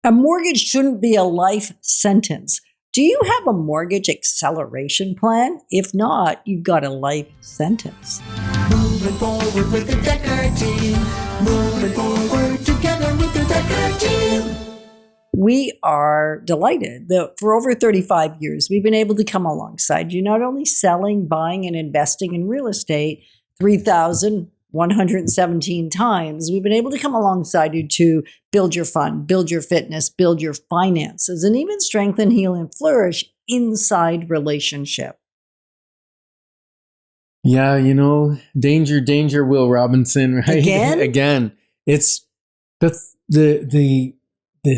A mortgage shouldn't be a life sentence. Do you have a mortgage acceleration plan? If not, you've got a life sentence. Moving forward with the Dekker team. Moving forward together with the Dekker team. We are delighted that for over 35 years, we've been able to come alongside you, not only selling, buying, and investing in real estate 3,117 times. We've been able to come alongside you to build your fun, build your fitness, build your finances, and even strengthen, heal, and flourish inside relationship. Yeah, you know, danger, danger, Will Robinson, right? Again, it's the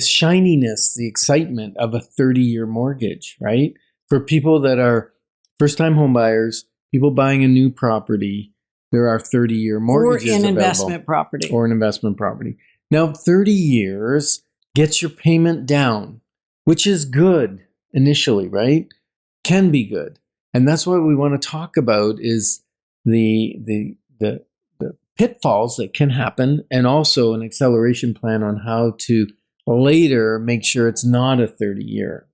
shininess, the excitement of a 30-year mortgage, right? For people that are first-time home buyers, people buying a new property, there are 30-year mortgages or an available. investment property. Or an investment property. Now, 30 years gets your payment down, which is good initially, right? Can be good. And that's what we want to talk about is the pitfalls that can happen, and also an acceleration plan on how to later make sure it's not a 30-year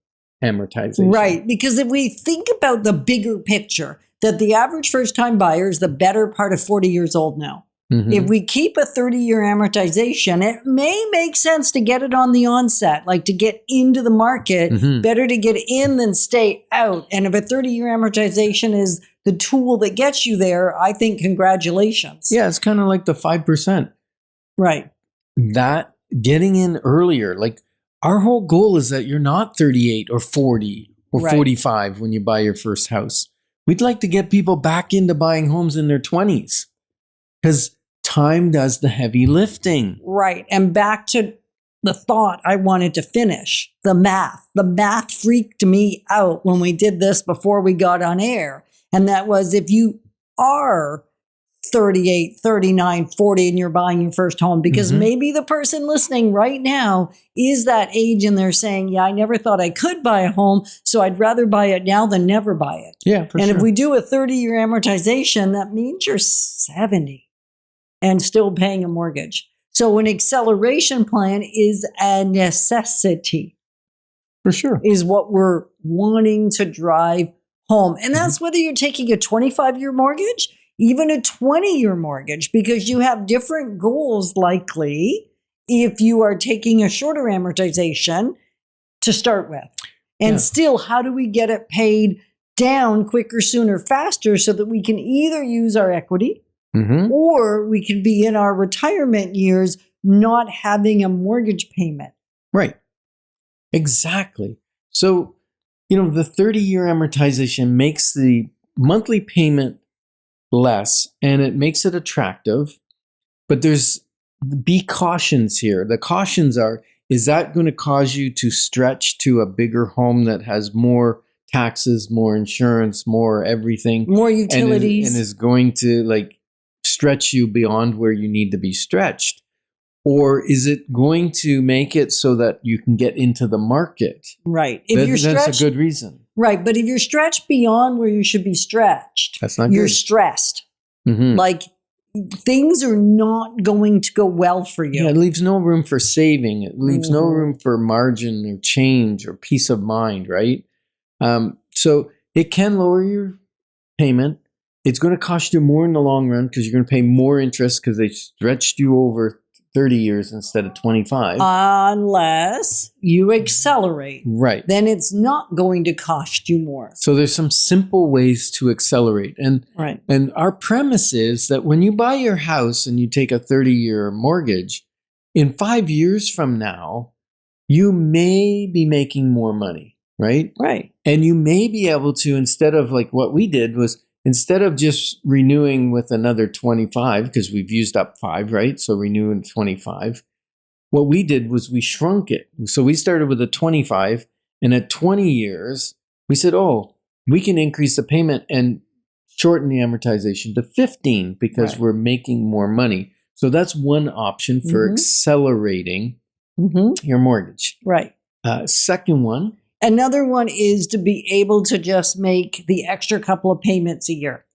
amortization. Right, because if we think about the bigger picture, that the average first-time buyer is the better part of 40 years old now. Mm-hmm. If we keep a 30-year amortization, it may make sense to get it on the onset, like to get into the market. Mm-hmm. Better to get in than stay out. And if a 30-year amortization is the tool that gets you there, I think congratulations. Yeah, it's kind of like the 5%. Right. That getting in earlier, like our whole goal is that you're not 38 or 40 or Right. 45 when you buy your first house. We'd like to get people back into buying homes in their 20s because time does the heavy lifting. Right. And back to the thought I wanted to finish, the math. The math freaked me out when we did this before we got on air. And that was if you are 38, 39, 40, and you're buying your first home, because Mm-hmm. maybe the person listening right now is that age and they're saying, yeah, I never thought I could buy a home, so I'd rather buy it now than never buy it. Yeah, for And sure. if we do a 30-year amortization, that means you're 70 and still paying a mortgage. So an acceleration plan is a necessity, For sure. is what we're wanting to drive home. And that's whether you're taking a 25-year mortgage, even a 20-year mortgage, because you have different goals likely if you are taking a shorter amortization to start with. And Yeah. still, how do we get it paid down quicker, sooner, faster so that we can either use our equity Mm-hmm. or we can be in our retirement years not having a mortgage payment? Right. Exactly. So, you know, the 30-year amortization makes the monthly payment less and it makes it attractive. But there's be cautions here. The cautions are, is that going to cause you to stretch to a bigger home that has more taxes, more insurance, more everything? More utilities. And is going to like stretch you beyond where you need to be stretched? Or is it going to make it so that you can get into the market? Right. If you're That's stretched, a good reason. right. But if you're stretched beyond where you should be stretched, That's not you're good. stressed. Mm-hmm. Like things are not going to go well for you. Yeah, it leaves no room for saving. It leaves no room for margin or change or peace of mind, right? So it can lower your payment. It's going to cost you more in the long run because you're going to pay more interest because they stretched you over 30 years instead of 25. Unless you accelerate. Right. Then it's not going to cost you more. So there's some simple ways to accelerate. Right. And our premise is that when you buy your house and you take a 30-year mortgage, in 5 years from now, you may be making more money, right? Right. And you may be able to, instead of like what we did was, instead of just renewing with another 25, because we've used up 5, right? So renewing 25. What we did was we shrunk it. So we started with a 25, and at 20 years, we said, oh, we can increase the payment and shorten the amortization to 15 because Right. we're making more money. So that's one option for accelerating your mortgage. Right. Second one. Another one is to be able to just make the extra couple of payments a year.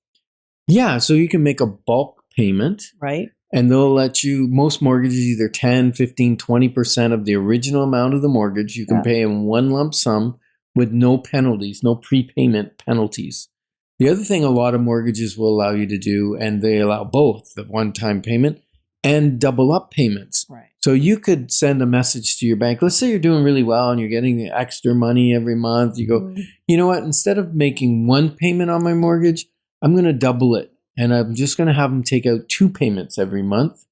Yeah, so you can make a bulk payment. Right. And they'll let you, most mortgages, either 10, 15, 20% of the original amount of the mortgage. You can pay in one lump sum with no penalties, no prepayment penalties. The other thing a lot of mortgages will allow you to do, and they allow both the one-time payment and double up payments. Right. So you could send a message to your bank. Let's say you're doing really well and you're getting extra money every month. You go, you know what? Instead of making one payment on my mortgage, I'm going to double it. And I'm just going to have them take out 2 payments every month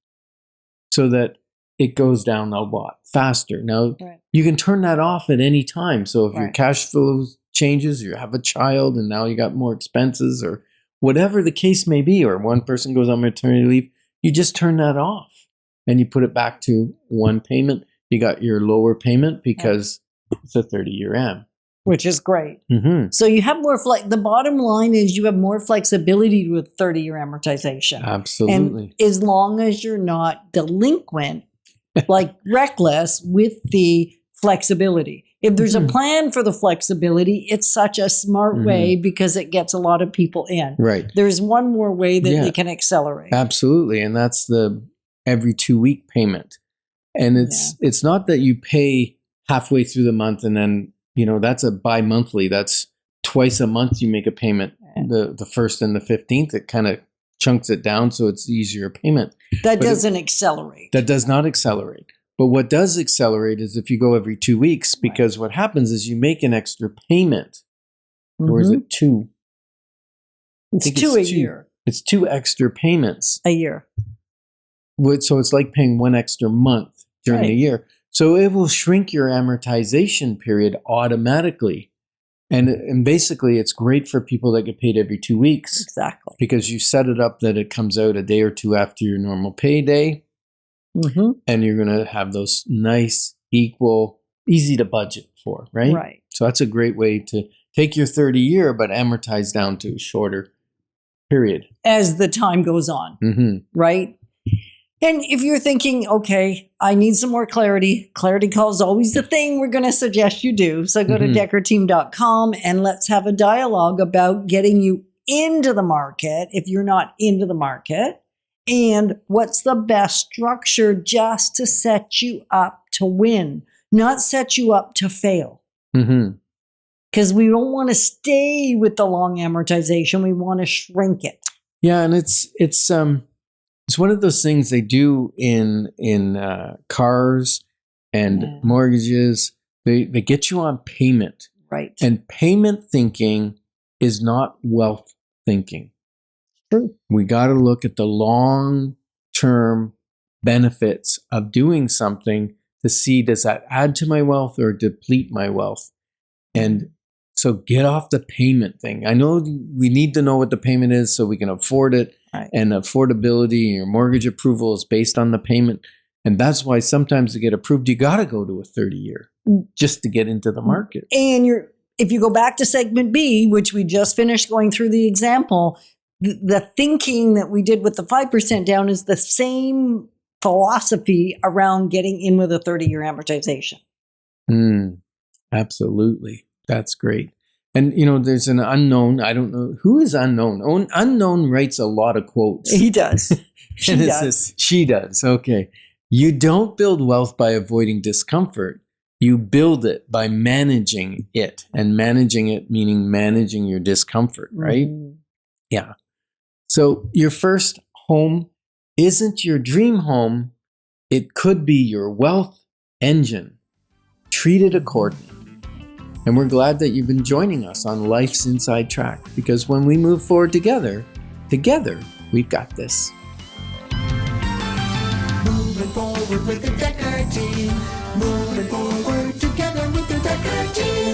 so that it goes down a lot faster. Now, you can turn that off at any time. So if your cash flow changes, you have a child and now you got more expenses or whatever the case may be, or one person goes on maternity leave, you just turn that off and you put it back to one payment. You got your lower payment because it's a 30-year am. Which is great. Mm-hmm. So you have more the bottom line is you have more flexibility with 30-year amortization. Absolutely. And as long as you're not delinquent, like reckless with the flexibility. If there's a plan for the flexibility, it's such a smart way because it gets a lot of people in. Right. There's one more way that they can accelerate. Absolutely. And that's the every 2-week payment. And it's not that you pay halfway through the month and then, you know, that's a bi-monthly. That's twice a month you make a payment, the 1st and the 15th. It kind of chunks it down so it's easier payment. That doesn't accelerate. That does not accelerate. But what does accelerate is if you go every 2 weeks, because what happens is you make an extra payment. Or is it 2? It's 2 a year. It's 2 extra payments. A year. So it's like paying 1 extra month during the year. So it will shrink your amortization period automatically. And basically, it's great for people that get paid every 2 weeks. Exactly. Because you set it up that it comes out a day or two after your normal payday. And you're going to have those nice, equal, easy to budget for, right? Right. So that's a great way to take your 30-year, but amortize down to a shorter period. As the time goes on, right? And if you're thinking, okay, I need some more clarity, clarity call is always the thing we're going to suggest you do. So go to dekkerteam.com and let's have a dialogue about getting you into the market if you're not into the market. And what's the best structure just to set you up to win, not set you up to fail. Because we don't want to stay with the long amortization. We want to shrink it. Yeah, and it's one of those things they do in cars and mortgages. They get you on payment. Right. And payment thinking is not wealth thinking. True. We got to look at the long-term benefits of doing something to see, does that add to my wealth or deplete my wealth? And so get off the payment thing. I know we need to know what the payment is so we can afford it. And affordability, your mortgage approval is based on the payment. And that's why sometimes to get approved, you got to go to a 30-year just to get into the market. And if you go back to segment B, which we just finished going through the example, the thinking that we did with the 5% down is the same philosophy around getting in with a 30-year amortization. Absolutely. That's great. And, you know, there's an unknown. I don't know. Who is unknown? Unknown writes a lot of quotes. He does. She does. Okay. You don't build wealth by avoiding discomfort. You build it by managing it. And managing it meaning managing your discomfort, right? Yeah. So your first home isn't your dream home. It could be your wealth engine. Treat it accordingly. And we're glad that you've been joining us on Life's Inside Track, because when we move forward together, we've got this. Moving forward with the Dekker team. Moving forward together with the Dekker team.